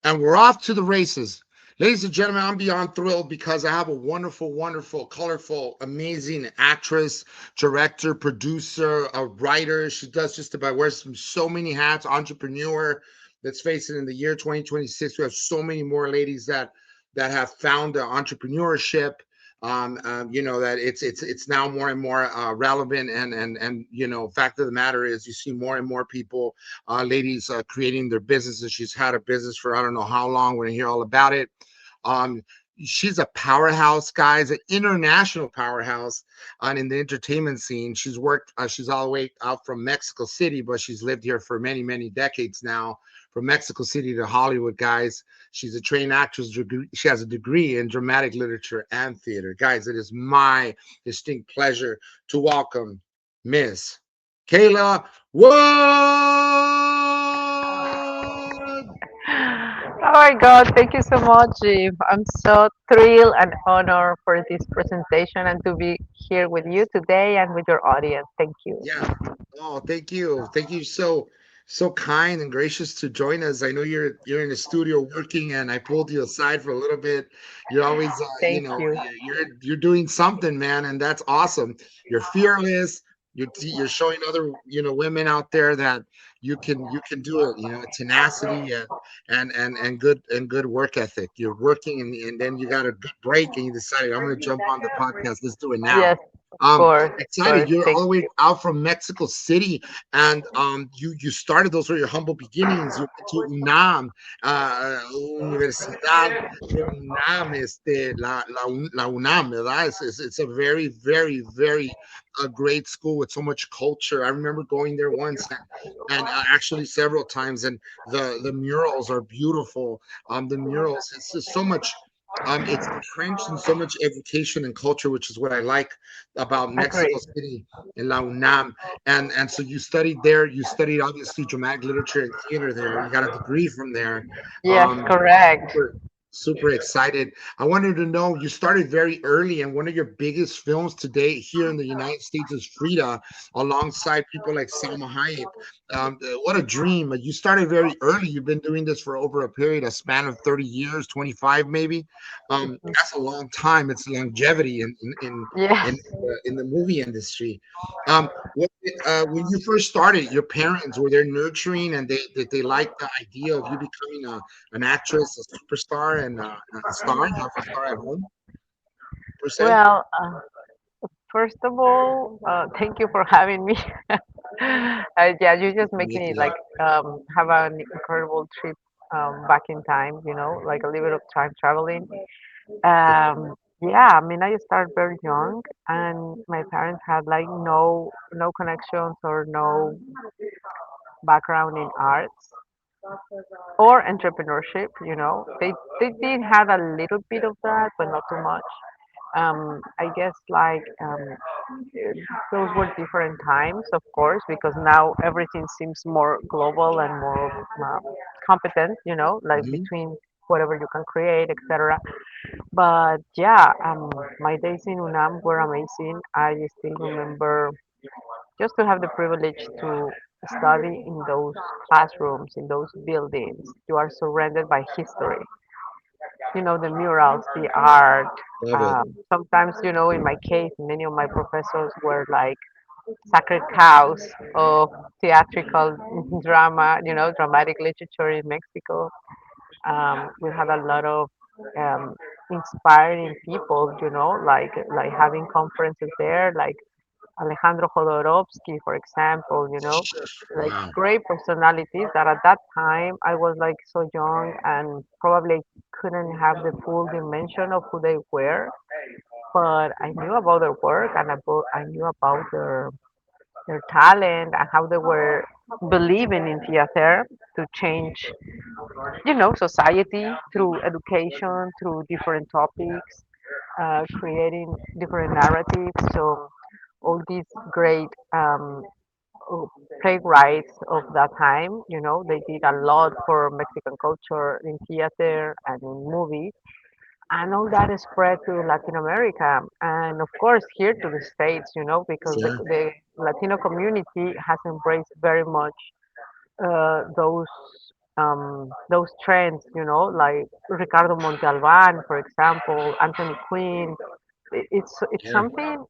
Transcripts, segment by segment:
And we're off to the races. Ladies and gentlemen, I'm beyond thrilled because I have a wonderful, wonderful, colorful, amazing actress, director, producer, a writer. She does just about wears so many hats, entrepreneur. Let's face it, in the year 2026, we have so many more ladies that have found entrepreneurship. That it's now more and more relevant, and fact of the matter is, you see more and more people, ladies, creating their businesses. She's had a business for I don't know how long. We're gonna hear all about it. Um, she's a powerhouse, guys, an international powerhouse in the entertainment scene. She's worked. She's all the way out from Mexico City, but she's lived here for many, many decades now. From Mexico City to Hollywood, guys. She's a trained actress. She has a degree in dramatic literature and theater. Guys, it is my distinct pleasure to welcome Miss Kayla. What? Oh my God, thank you so much, Jim. I'm so thrilled and honored for this presentation and to be here with you today and with your audience. Thank you. Yeah. Oh, thank you. Thank you so kind and gracious to join us. I know you're in the studio working, and I pulled you aside for a little bit. You're always Thank you. you're doing something, man, and that's awesome. You're fearless. You're showing other women out there that you can do it. Tenacity and good work ethic. You're working, and then you got a good break, and you decided I'm going to jump on the podcast. Let's do it now. Yes, Um, of Excited. course. You're Thank all the way you. out from Mexico City, and you started, those were your humble beginnings. You went to UNAM, Universidad de UNAM, la UNAM, ¿verdad? It's a very, very, very great school with so much culture. I remember going there once, and actually several times, and the murals are beautiful. The murals, it's just so much. It's entrenched in so much education and culture, which is what I like about Mexico Agree. City and La UNAM. And so you studied there. You studied obviously dramatic literature and theater there. You got a degree from there. Yes, Um, correct. super, super excited. I wanted to know, you started very early, and one of your biggest films to date here in the United States is Frida, alongside people like Salma Hayek. What a dream! You started very early. You've been doing this for over a period, a span of 30 years, 25 maybe. That's a long time. It's longevity Yes. in the movie industry. When you first started, your parents, were they nurturing, and they liked the idea of you becoming an actress, a superstar, and a star, have a star at home per se? Well, first of all, thank you for having me. Yeah, you're just making it like have an incredible trip back in time, like a little bit of time traveling. Yeah, I mean, I started very young, and my parents had like no connections or no background in arts or entrepreneurship. They did have a little bit of that, but not too much. I guess like those were different times, of course, because now everything seems more global and more competent, like Mhm. between whatever you can create, etc. But yeah, my days in UNAM were amazing. I still remember just to have the privilege to study in those classrooms, in those buildings. You are surrounded by history. The murals, the art. Love it. Sometimes, in my case, many of my professors were like sacred cows of theatrical drama, dramatic literature in Mexico. We had a lot of um, inspiring people, like having conferences there, like Alejandro Jodorowsky, for example, like Wow. great personalities that at that time I was like so young and probably couldn't have the full dimension of who they were, but I knew about their work and I knew about their talent and how they were believing in theater to change, society through education, through different topics, creating different narratives. So all these great playwrights of that time, they did a lot for Mexican culture in theater and in movies. And all that is spread to Latin America and, of course, here to the States, because the, Yeah. the Latino community has embraced very much those. those trends, like Ricardo Montalban, for example, Anthony Quinn. It's Yeah. something,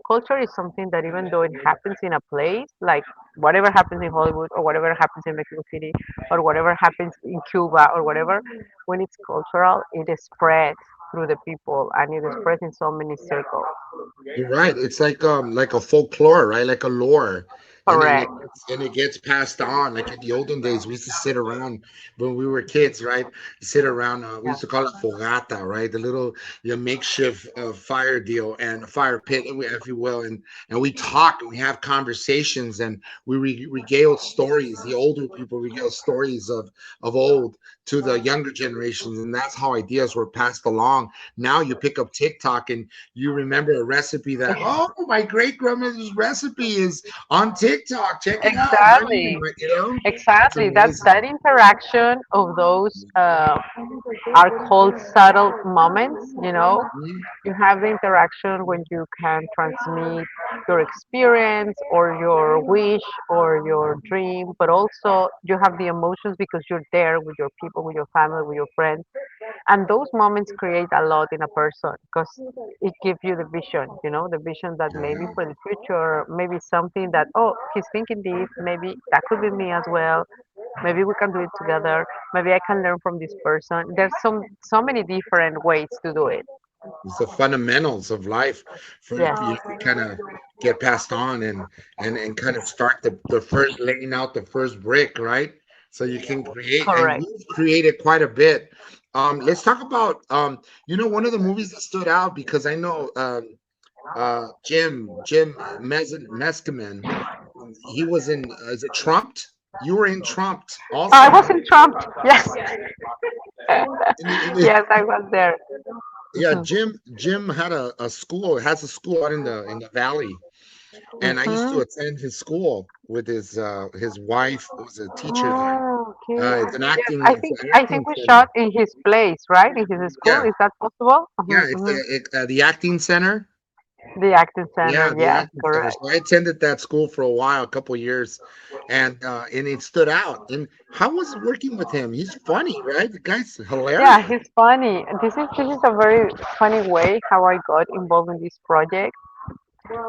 culture is something that even though it happens in a place, like whatever happens in Hollywood or whatever happens in Mexico City or whatever happens in Cuba or whatever, when it's cultural, it is spread through the people and it is spread in so many circles. You're right. It's like a folklore, right? Like a lore. Correct. And it gets passed on. Like in the olden days, we used to sit around when we were kids, right? Sit around. We Yeah. used to call it fogata, right? The little makeshift fire deal and a fire pit, if you will, and we talk and we have conversations and we regale stories. The older people regale stories of old to the younger generations, and that's how ideas were passed along. Now you pick up TikTok and you remember a recipe that, oh, my great grandmother's recipe is on TikTok. Check it out. Exactly. It's Exactly. That amazing. interaction of those are called subtle moments, Mhm. you have the interaction when you can transmit your experience or your wish or your dream, but also you have the emotions because you're there with your people, with your family, with your friends. And those moments create a lot in a person because it gives you the vision, the vision that maybe Yeah. for the future, maybe something that, oh, he's thinking this, maybe that could be me as well. Maybe we can do it together. Maybe I can learn from this person. There's so many different ways to do it. It's the fundamentals of life Yes, to kind of get passed on and kind of start the first laying out the first brick, right? So you can create, and correct. you've created quite a bit. Let's talk about one of the movies that stood out because I know Jim Meskimen. He was in is it Trumped? You were in Trumped I also. wasn't trumped. Yes. And Yes, I was there. yeah, Jim had a school, has a school out in the valley, and I used to Hmm. attend his school with his wife was a teacher there. Oh, okay. It's an Yes, acting I it's think an I think acting we center. shot in his place, right? In his school. Yeah, Is that possible? yeah, it's the acting center. The acting Yeah, center. the Yes, acting center. correct. So I attended that school for a while, a couple years, and it stood out. And how was it working with him? He's funny, right? The guy's Yeah, hilarious. he's funny. This is a very funny way how I got involved in this project.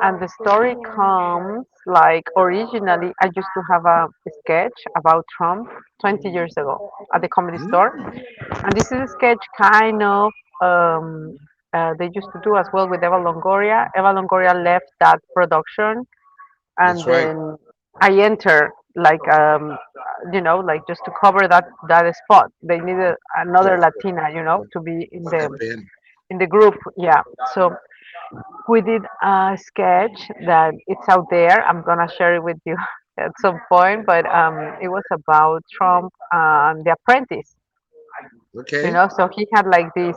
And the story comes like originally I used to have a sketch about Trump 20 years ago at the comedy store. Mm, And this is a sketch kind of um, they used to do as well with Eva Longoria. Eva Longoria left that production, and that's right. then I enter like like just to cover that spot. They needed another Latina, to be Step in. in the group. Yeah. So we did a sketch that it's out there. I'm gonna share it with you at some point, but it was about Trump and The Apprentice. Okay. So he had like this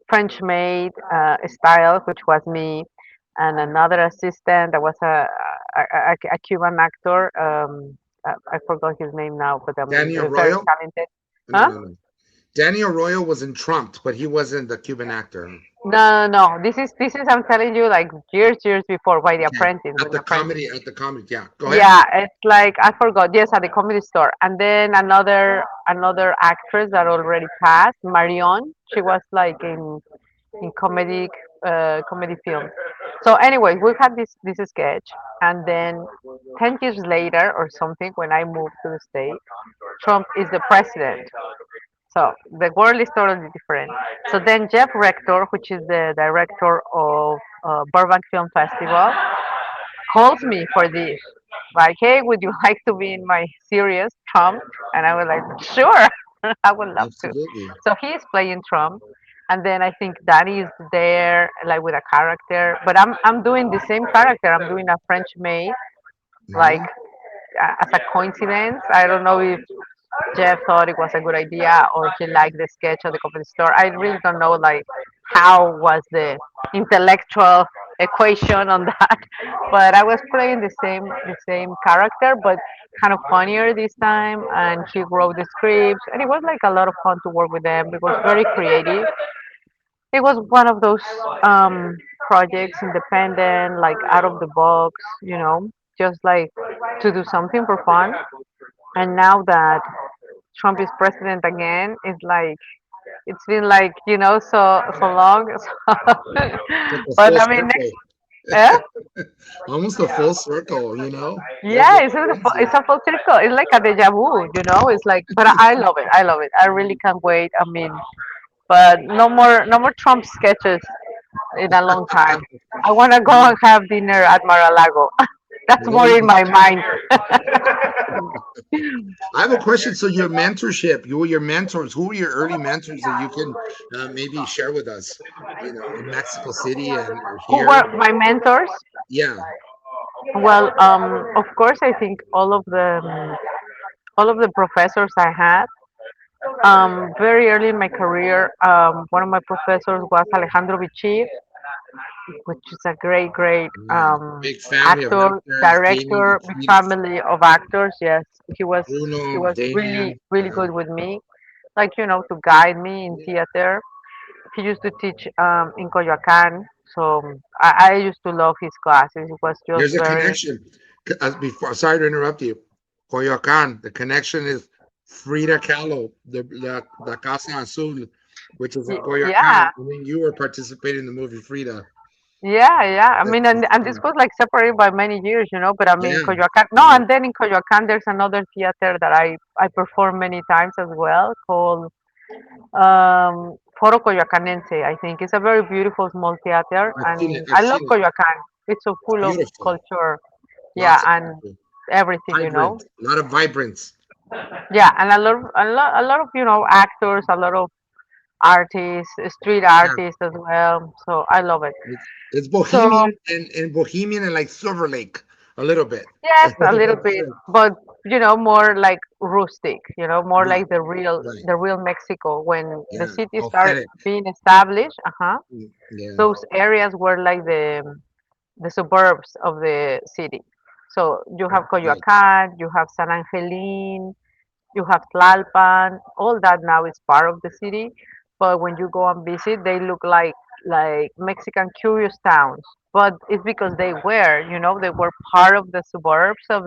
French maid style, which was me, and another assistant that was a Cuban actor. I forgot his name now, but Daniel very Royal? talented. No, Huh? no, no. Daniel Royal was in Trumped, but he wasn't the Cuban actor. No, no, no. This is I'm telling you like years before by The Okay. Apprentice when The Apprentice. At the comedy. Yeah. Go ahead. Yeah, it's like I forgot. Yes, at the comedy store, and then another actress that already passed, Marion. She was like in comedy film. So anyway, we had this sketch, and then 10 years later or something, when I moved to the state, Trump is the president. So the world is totally different. So then Jeff Rector, which is the director of Burbank Film Festival, calls me for this. Like, hey, would you like to be in my series, Trump? And I was like, sure, I would love to. Absolutely. So he is playing Trump, and then I think Danny is there, like with a character. But I'm doing the same character. I'm doing a French maid, like Hmm. as a coincidence. I don't know if Jeff thought it was a good idea or he liked the sketch of the comedy store. I really don't know like how was the intellectual equation on that. But I was playing the same character but kind of funnier this time, and he wrote the scripts, and it was like a lot of fun to work with them. It was very creative. It was one of those projects, independent, like out of the box, just like to do something for fun. And now that Trump is president again. It's like it's been like so long. Like a But full I mean, circle. eh? Almost a full circle, you know? That's Yeah, what's it's crazy. a full circle. It's like a deja vu. It's like, but I love it. I love it. I really can't wait. I mean, but no more Trump sketches in a long time. I want to go and have dinner at Mar-a-Lago. That's Oh, more in yeah. my mind. I have a question. So your mentorship, your mentors, who were your early mentors that you can maybe share with us, in Mexico City and or Who here? were my mentors? Yeah. Well, of course, I think all of the professors I had. Very early in my career, one of my professors was Alejandro Bichir, which is a great, great Big family of actor, actors, Jamie, director, big Frida, family of actors. Yes, he was he Bruno, was really, Damien. really good with me, like to guide me in theater. He used to teach in Coyoacan, so I used to love his classes. It was just There's a very connection. Before, sorry to interrupt you. Coyoacan, the connection is Frida Kahlo, the Casa Azul, which is in yeah. Coyoacan. I mean, you were participating in the movie Frida. Yeah, yeah. I mean, That's and this fun. was like separated by many years, But I mean, Yeah, Coyoacan. No, yeah. and then in Coyoacan, there's another theater that I perform many times as well, called Foro Coyoacanense. I think it's a very beautiful small theater, I've seen it. and I've I love seen it. Coyoacan. It's so It's full of beautiful. culture, yeah, Lots of and people. everything. Vibrant. A lot of vibrance. Yeah, and a lot of actors, a lot of artists, street Yeah. artists as well. So I love it. It's So bohemian and like Silver Lake a little bit. yes, a little bit, but more like rustic, more Right, like the real right. the real Mexico when the Yeah. city started Authentic. being established. Yeah. Those areas were like the suburbs of the city. So you have Right. Coyoacan, you have San Angelin, you have Tlalpan. All that now is part of the city, but when you go and visit, they look like Mexican curious towns. But it's because they were part of the suburbs of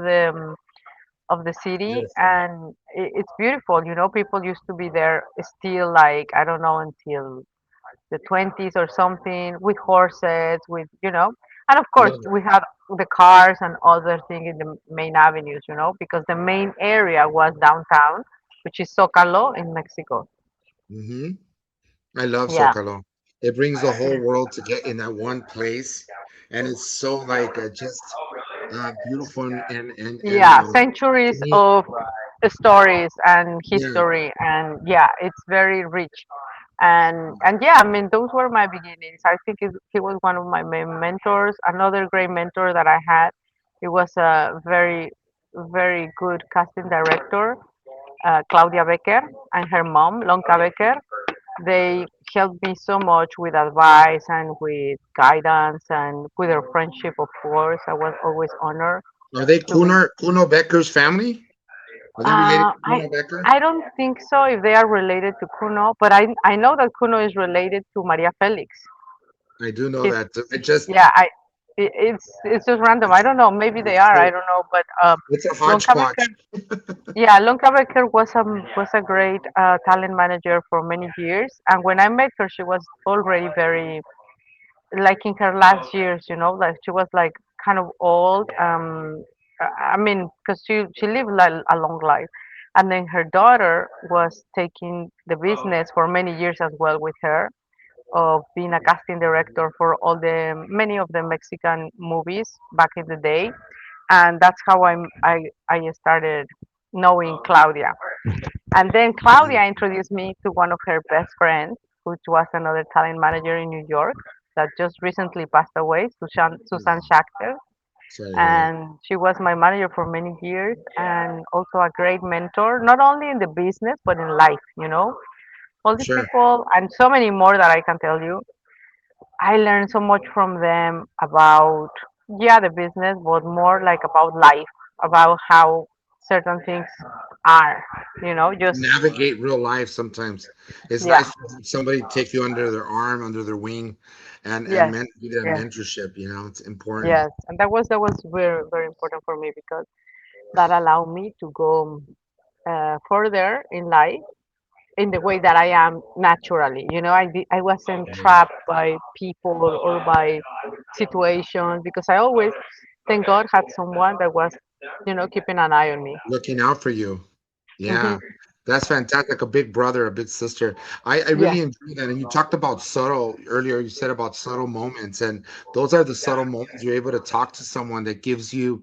the city, Beautiful. and it's beautiful. People used to be there still, like, I don't know, until the 20s or something, with horses, and of course Love it. we had the cars and other things in the main avenues, because the main area was downtown, which is Zocalo in Mexico. Hmm. I love Yeah. Zocalo. It brings the whole world to get in that one place, and it's so like just beautiful and Yeah, centuries to me, of stories and yeah. history, and yeah, it's very rich. And yeah, I mean, those were my beginnings. I think he was one of my main mentors. Another great mentor that I had, it was a very, very good casting director, Claudia Becker, and her mom, Lonka Becker. They helped me so much with advice and with guidance and with their friendship, of course. I was always honored Are they to be. Kuno Becker's family? Are they related to I Kuno Becker? I don't think so if they are related to Kuno, but I know that Kuno is related to Maria Felix. I do know He's that. It just Yeah, it's just random. I it's don't know. Maybe they it's are. I so don't know. But it's a Lonka Becker, hodgepodge. yeah, Lonka Becker was a great talent manager for many years. And when I met her, she was already very, like, in her last years. Like, she was like kind of old. I mean, because she lived like a long life. And then her daughter was taking the business for many years as well with her, of being a casting director for many of the Mexican movies back in the day, and that's how I started knowing Claudia. And then Claudia introduced me to one of her best friends, which was another talent manager in New York that just recently passed away, Susan Schachter. Sorry to hear that. And she was my manager for many years, and also a great mentor, not only in the business but in life. All these Sure. people and so many more that I can tell you. I learned so much from them about, yeah, the business, but more like about life, about how certain things are, just, Navigate real life sometimes. It's yeah, nice for somebody to take you under their arm, under their wing, and yes, give that yes, mentorship. It's important. yes. And that was very, very important for me because that allowed me to go. further in life in the way that I am naturally. I wasn't Yeah. trapped by people or by situations because I always, thank God, had someone that was, keeping an eye on me. Looking out for you. Hmm. Yeah, that's fantastic. A big brother, a big sister. I Yeah, really enjoy that. And you talked about subtle earlier. You said about subtle moments, and those are the subtle moments you're able to talk to someone that gives you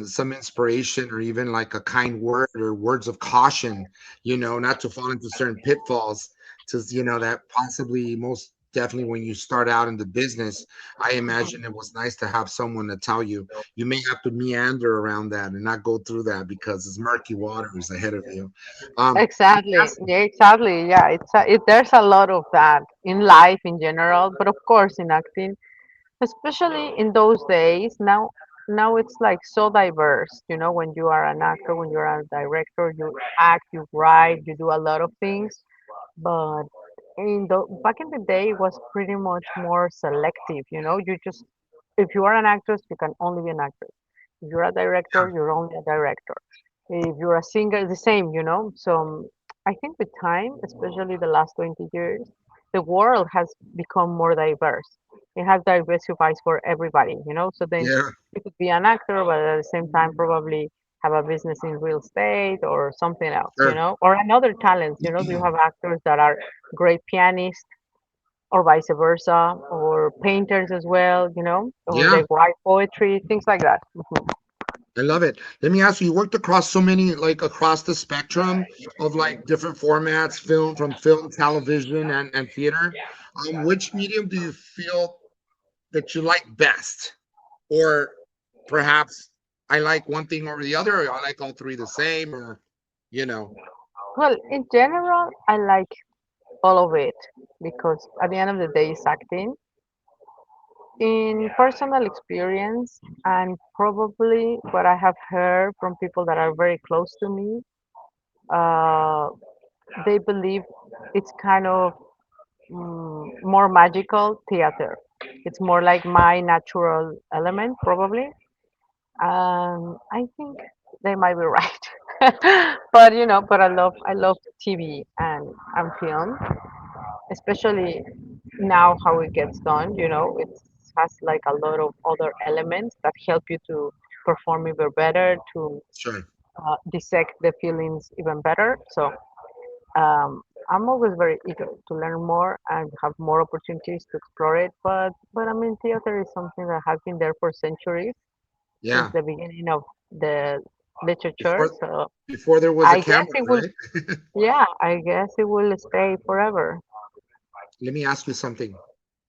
some inspiration or even like a kind word or words of caution. Not to fall into certain pitfalls. That possibly most definitely when you start out in the business, I imagine it was nice to have someone to tell you you may have to meander around that and not go through that because it's murky waters ahead of you. Let me exactly. ask Yeah, exactly. Yeah, there's a lot of that in life in general, but of course in acting, especially in those days. Now it's like so diverse. When you are an actor, when you're a director, you act, you write, you do a lot of things. But back in the day, it was pretty much more selective. You just, if you are an actress, you can only be an actress. If you're a yeah, director, you're only a director. If you're a singer, the same. So I think with time, especially the last 20 years, the world has become more diverse. It has diversified for everybody. So then yeah, you could be an actor, but at the same time, probably have a business in real estate or something sure. else, or another talents. You have actors that are great pianists or vice versa, or painters as well, or Yeah, they write poetry, things like that. I love it. Let me ask you, you worked across so many, like across the spectrum of like different formats, film, television, and theater. Which medium do you feel that you like best? Or perhaps I like one thing over the other, or I like all three the same, or you know. Well, in general, I like all of it because at the end of the day, it's acting. In personal experience, and probably what I have heard from people that are very close to me, uh, they believe it's kind of more magical theater. It's more like my natural element, probably. I think they might be right. But I love TV and film, especially now how it gets done. It has like a lot of other elements that help you to perform even better, to Sure. dissect the feelings even better. So I'm always very eager to learn more and have more opportunities to explore it. But I mean, theater is something that has been there for centuries, since Yeah. the beginning of the literature. Before So before there was a I guess camera, it will, right? yeah, I guess it will stay forever. Let me ask you something.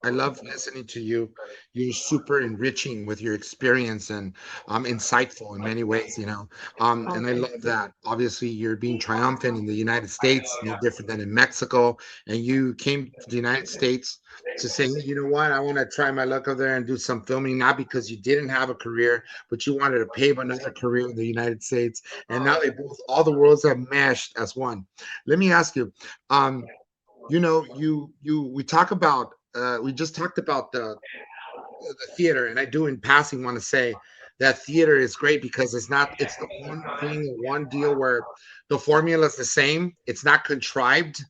I love listening to you. You're super enriching with your experience and insightful in many ways. And I Okay. love that. Obviously, you're being triumphant in the United States, no different than in Mexico. And you came to the United States to say, hey, you know what? I want to try my luck over there and do some filming, not because you didn't have a career, but you wanted to pave another career in the United States. And now they both, all the worlds have meshed as one. Let me ask you, um, we talk about we just talked about the theater, and I do in passing want to say that theater is great because it's the one thing or one deal where the formula is the same. It's not contrived.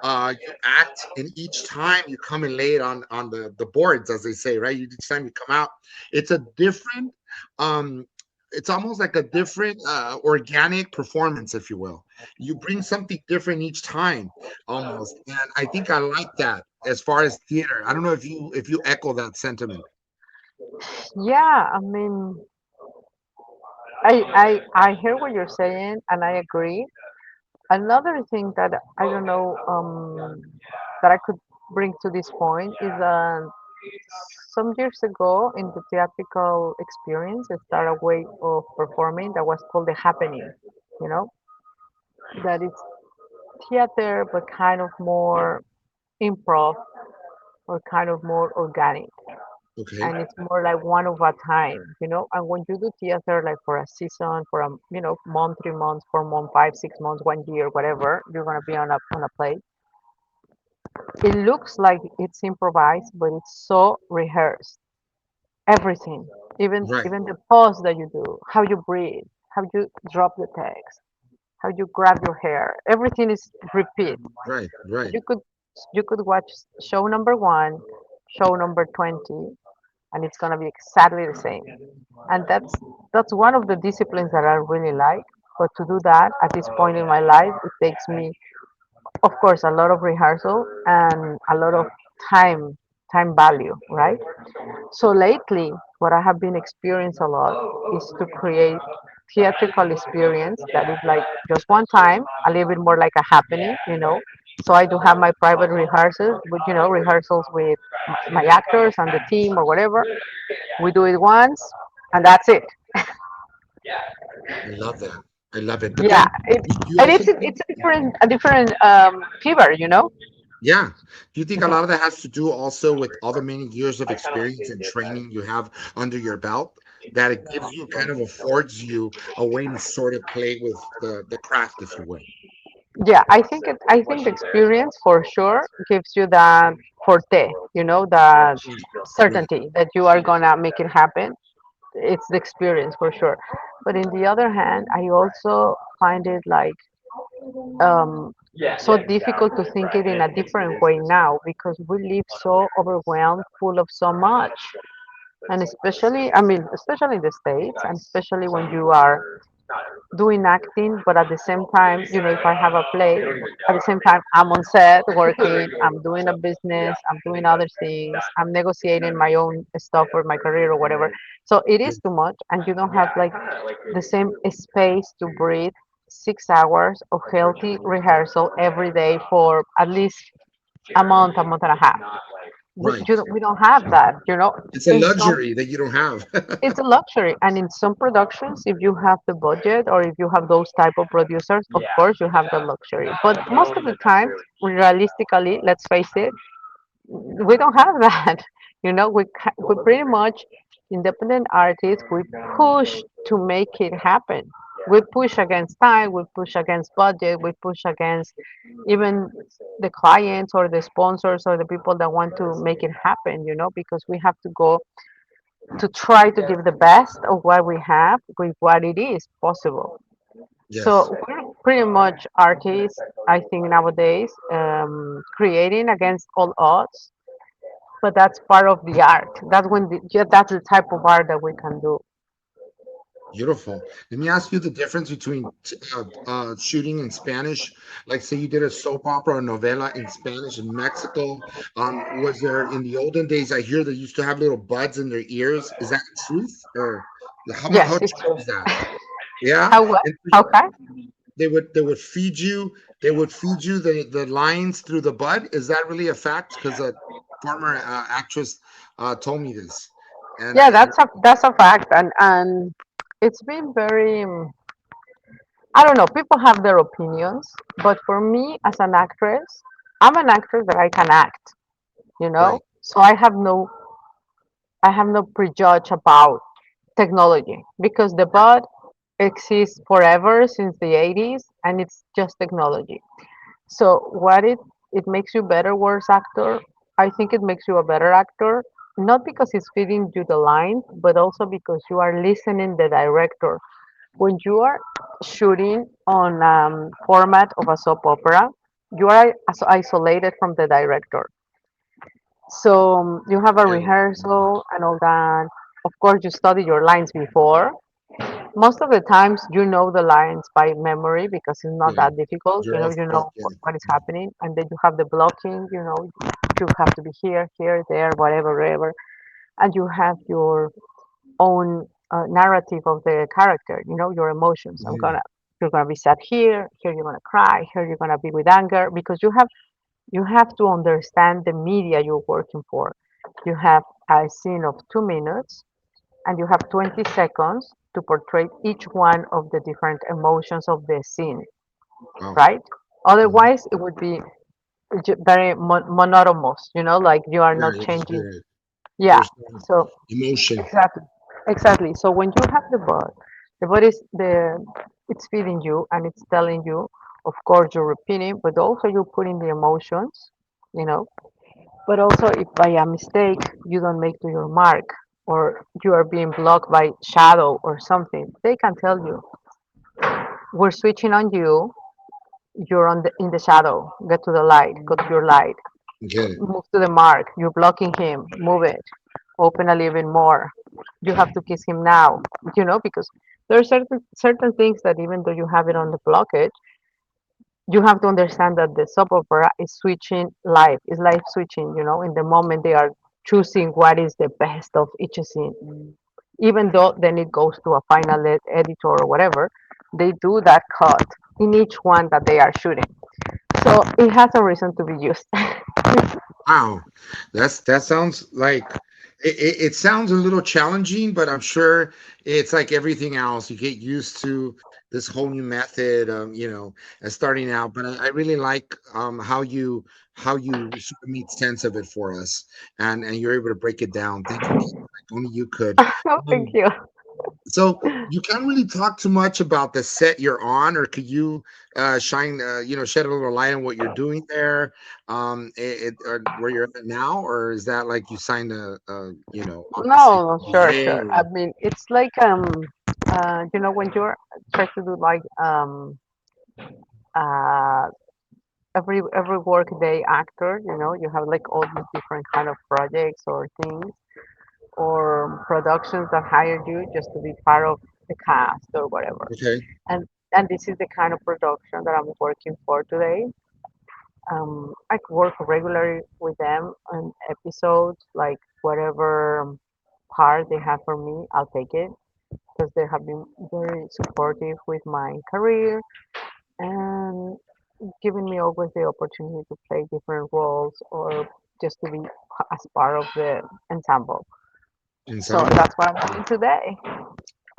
You act, and each time you come in late on the boards, as they say, right? Each time you come out, it's a different um it's almost like a different organic performance, if you will. You bring something different each time almost, and I think I like that as far as theater. I don't know if you echo that sentiment. Yeah, I mean, I hear what you're saying, and I agree. Another thing that I don't know, that I could bring to this point is some years ago in the theatrical experience, I started a way of performing that was called the happening. You know, that is theater, but kind of more improv or kind of more organic. Okay. And it's more like one of a time. And when you do theater, like for a season, for a month, 3 months, 4 months, 5, 6 months, 1 year, whatever, you're gonna be on a play. It looks like it's improvised, but it's so rehearsed. Everything, even Right. even the pause that you do, how you breathe, how you drop the text. how you grab your hair. Everything is repeat. Right, right. You could you could watch show number one, show number 20, and it's gonna be exactly the same. And that's one of the disciplines that I really like. But to do that at this point in my life, it takes me, of course, a lot of rehearsal and a lot of time time value, right? So lately, what I have been experiencing a lot is to create theatrical experience that is like just one time, a little bit more like a happening, you know. So I do have my private rehearsals, with rehearsals with my actors and the team or whatever. We do it once, and that's it. I love that. I love it. But Yeah, then you and also it's a different fever, you know. yeah. Do you think a Mhm. lot of that has to do also with all the many years of experience and training you have under your belt? That it gives you kind of affords you a way to sort of play with the craft, if you will. Yeah, I think the experience for sure gives you that forte, that Right, right, certainty that you are gonna make it happen. It's the experience for sure. But in the other hand, I also find it like so difficult to think it in a different way now because we live so overwhelmed, full of so much. And especially, I mean, especially in the States, and especially when you are doing acting, but at the same time, if I have a play, at the same time, I'm on set working, I'm doing a business, I'm doing other things, I'm negotiating my own stuff for my career or whatever. So it yeah, is too much, and you don't have like the same space to breathe 6 hours of healthy rehearsal every day for at least a month and a half. right. We don't have that, It's a in some luxury that you don't have. it's a luxury, and in some productions, if you have the budget or if you have those type of producers, of course you have the luxury. But most of the time, realistically, let's face it, we don't have that. We pretty much independent artists. We push to make it happen. We push against time. We push against budget. We push against even the clients or the sponsors or the people that want to make it happen. Because we have to go to try to give the best of what we have with what it is possible. Yes. So we're pretty much artists, I think, nowadays, creating against all odds. But that's part of the art. That's the type of art that we can do. Beautiful. Let me ask you the difference between shooting in Spanish. Like, say you did a soap opera or novela in Spanish in Mexico. Was there in the olden days? I hear they used to have little buds in their ears. Is that truth, or how Yes, it's true true. is that? Yeah, How what? and How kind? they would feed you. They would feed you the lines through the bud. Is that really a fact? Because a former actress told me this, and Yeah, that's a fact, and it's been very. I don't know. People have their opinions, but for me, as an actress, I'm an actress that I can act. right, So I have no prejudge about technology because the right, bot exists forever since the 80s and it's just technology. So it makes you better worse actor? I think it makes you a better actor, not because it's feeding you the lines, but also because you are listening the director. When you are shooting on format of a soap opera, you are isolated from the director. So you have a yeah, rehearsal and all that. Of course, you study your lines before. Most of the times, you know the lines by memory because it's not yeah. that difficult. You're off You book, know yeah. what is happening, and then you have the blocking. You have to be here, here, there, whatever, wherever, and you have your own narrative of the character. Your emotions. Mhm. You're gonna be sad here. Here you're gonna cry. Here you're gonna be with anger because you have to understand the media you're working for. You have a scene of 2 minutes and you have 20 seconds to portray each one of the different emotions of the scene, Wow. right? Mhm. Otherwise, it would be very monotonous, like you are Yeah, not changing. right. Yeah, There's no so emotion. exactly, exactly. So when you have the body is it's feeding you and it's telling you, of course, you're repeating, but also you're putting the emotions, you know, but also, if by a mistake you don't make to your mark or you are being blocked by shadow or something, they can tell you. we're switching on you. You're on the in the shadow. Get to the light. Go to your light. Get it. Move to the mark. You're blocking him. Move it. Open a little bit more. You have to kiss him now. Because there are certain things that even though you have it on the blockage, you have to understand that the soap opera is switching life. Is life switching. In the moment they are choosing what is the best of each scene. Even though then it goes to a final editor or whatever, they do that cut in each one that they are shooting. So it has a reason to be used. Wow, that sounds like it sounds a little challenging, but I'm sure it's like everything else. You get used to this whole new method, as starting out. But I really like how you sort of made sense of it for us, and you're able to break it down. Thank you, Kate, like only you could. Oh, thank Um, you. so you can't really talk too much about the set you're on, or could you shed a little light on what you're doing there, or where you're at now, or is that like you signed a No, sure, CPA sure. I or mean, it's like when you're trying to do like uh every workday actor, you have like all these different kind of projects or things or productions that hire you just to be part of the cast or whatever. okay, And this is the kind of production that I'm working for today. I work regularly with them on episodes, like whatever part they have for me, I'll take it because they have been very supportive with my career and giving me always the opportunity to play different roles or just to be as part of the ensemble. So ensemble? that's what I'm doing today.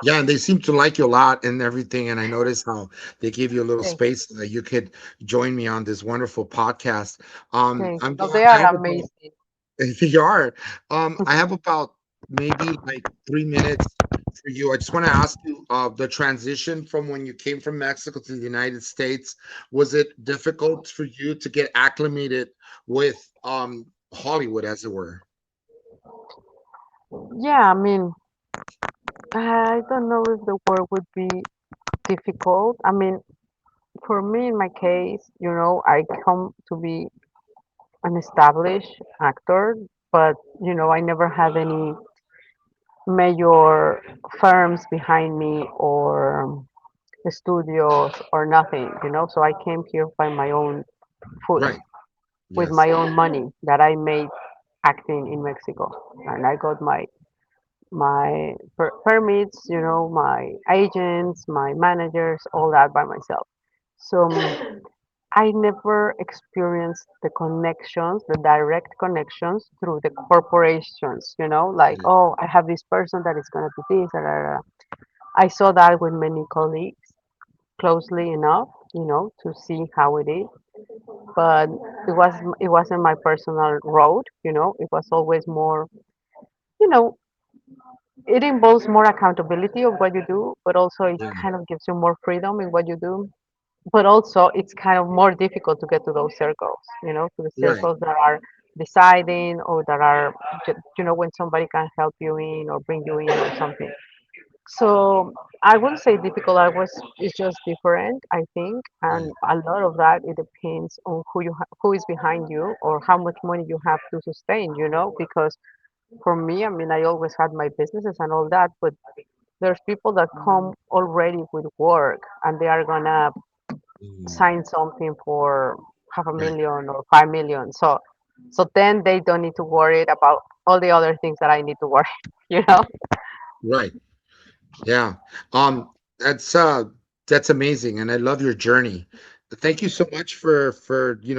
Yeah, and they seem to like you a lot and everything. And I noticed how they gave you a little Thank space that you could join me on this wonderful podcast. thank you. I'm No, glad they I are have about amazing. they are. I have about maybe like 3 minutes for you. I just want to ask you, the transition from when you came from Mexico to the United States, was it difficult for you to get acclimated with Hollywood, as it were? Yeah, I mean, I don't know if the word would be difficult. I mean, for me, in my case, I come to be an established actor, but I never had any major firms behind me or studios or nothing. So I came here by my own foot Right. with Yes. my own money that I made acting in Mexico, and I got my permits, my agents, my managers, all that by myself. So I never experienced the connections, the direct connections through the corporations, like, oh, I have this person that is going to do this. Da, da, da. I saw that with many colleagues closely enough, to see how it is. But it wasn't my personal road, it was always more, you know, it involves more accountability of what you do, but also it Yeah. kind of gives you more freedom in what you do. But also it's kind of more difficult to get to those circles, to the Right. circles that are deciding or that are, when somebody can help you in or bring you in or something. So I wouldn't say difficult. It's just different, I think, Right. and a lot of that it depends on who is behind you or how much money you have to sustain. Because for me, I mean, I always had my businesses and all that, but there's people that come already with work and they are gonna Mm, sign something for half a right. million or 5 million. So then they don't need to worry about all the other things that I need to worry. You know? Right. Yeah. Um, that's amazing, and I love your journey. Thank you so much for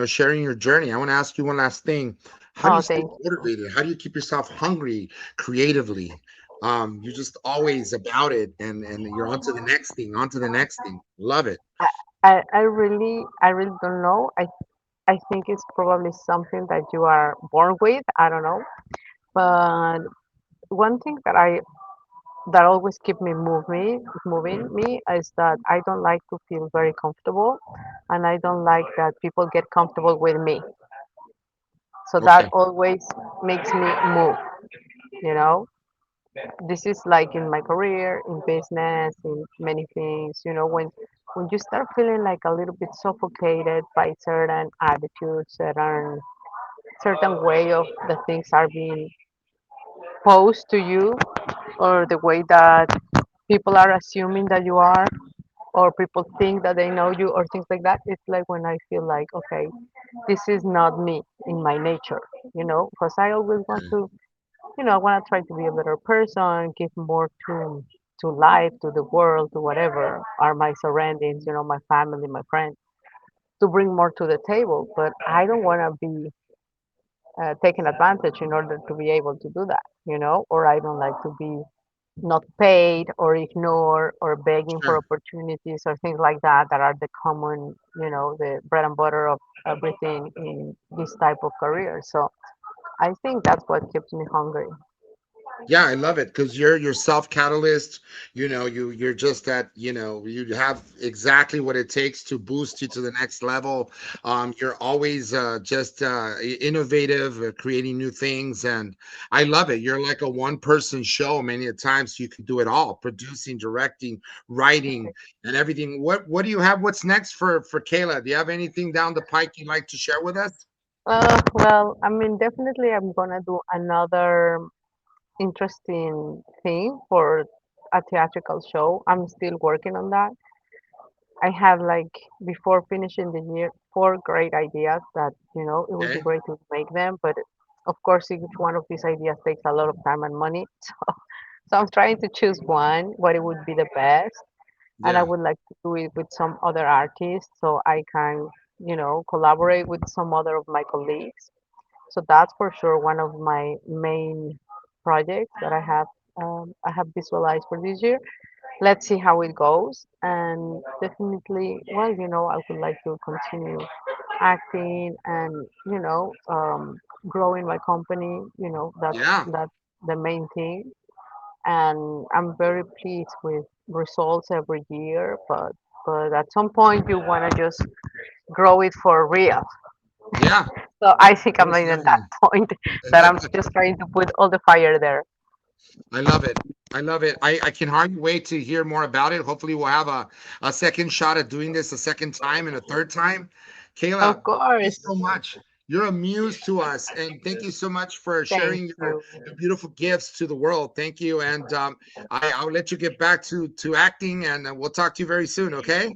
sharing your journey. I want to ask you one last thing. How do Oh, you stay thank you. motivated? How do you keep yourself hungry creatively? You're just always about it, and you're on to the next thing, on to the next thing. Love it. I really don't know. I think it's probably something that you are born with. I don't know. But one thing that always keep me moving me is that I don't like to feel very comfortable, and I don't like that people get comfortable with me. So that Okay. always makes me move. You know, this is like in my career, in business, in many things. When when you start feeling like a little bit suffocated by certain attitudes, certain way of the things are being posed to you, or the way that people are assuming that you are, or people think that they know you, or things like that, it's like when I feel like, okay, this is not me in my nature, because I always want Yeah. to, I want to try to be a better person, give more to life, to the world, to whatever are my surroundings, my family, my friends, to bring more to the table. But I don't want to be taken advantage in order to be able to do that, or I don't like to be not paid or ignored or begging for Sure. opportunities or things like that that are the common, the bread and butter of everything in this type of career. So I think that's what keeps me hungry. Yeah, I love it because you're self catalyst. You're just that. You have exactly what it takes to boost you to the next level. You're always just innovative, creating new things, and I love it. You're like a one person show. Many a times you can do it all: producing, directing, writing, and everything. What do you have? What's next for Kayla? Do you have anything down the pike you'd like to share with us? Well, I mean, definitely I'm gonna do another interesting thing for a theatrical show. I'm still working on that. I have like before finishing the year 4 great ideas that it would be Okay. great to make them, but of course each one of these ideas takes a lot of time and money. So I'm trying to choose one, what it would be the best, and I Yeah. would like to do it with some other artists so I can collaborate with some other of my colleagues. So that's for sure one of my main projects that I have visualized for this year. Let's see how it goes. And definitely, well, I would like to continue acting and, growing my company. Yeah. That's the main thing. And I'm very pleased with results every year, but at some point you want to just grow it for real. Yeah. So I think I'm Most in that definitely. point that I'm just trying to put all the fire there. I love it. I love it. I can hardly wait to hear more about it. Hopefully, we'll have a second shot at doing this a second time and a third time. Kayla, Of thank you course. so much. You're a muse to us, and thank you so much for Thank sharing your, you. your beautiful gifts to the world. Thank you, and I'll let you get back to acting, and we'll talk to you very soon. Okay?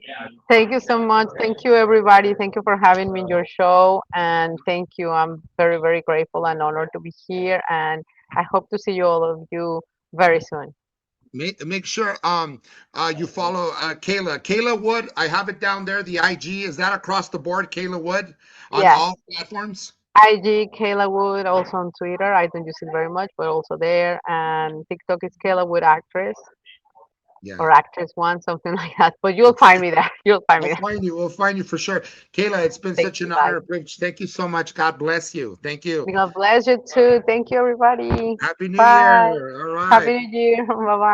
Thank you so much. Thank you, everybody. Thank you for having me in your show. And thank you. I'm very, very grateful and honored to be here. And I hope to see you all of you very soon. Make sure you follow Kayla. Kayla Wood. I have it down there. The IG is that across the board. Kayla Wood on Yes. all platforms. IG Kayla Wood, also on Twitter. I don't use it very much, but also there. And TikTok is Kayla Wood Actress Yeah. or Actress One, something like that. But you'll find Okay. me there. You'll find me I'll there. find you. We'll find you for sure. Kayla, it's been Thank such you. an Bye. honor and privilege. Thank you so much. God bless you. Thank you. God bless you too. Thank you, everybody. Happy New Bye. Year. All right. Happy New Year. Bye bye.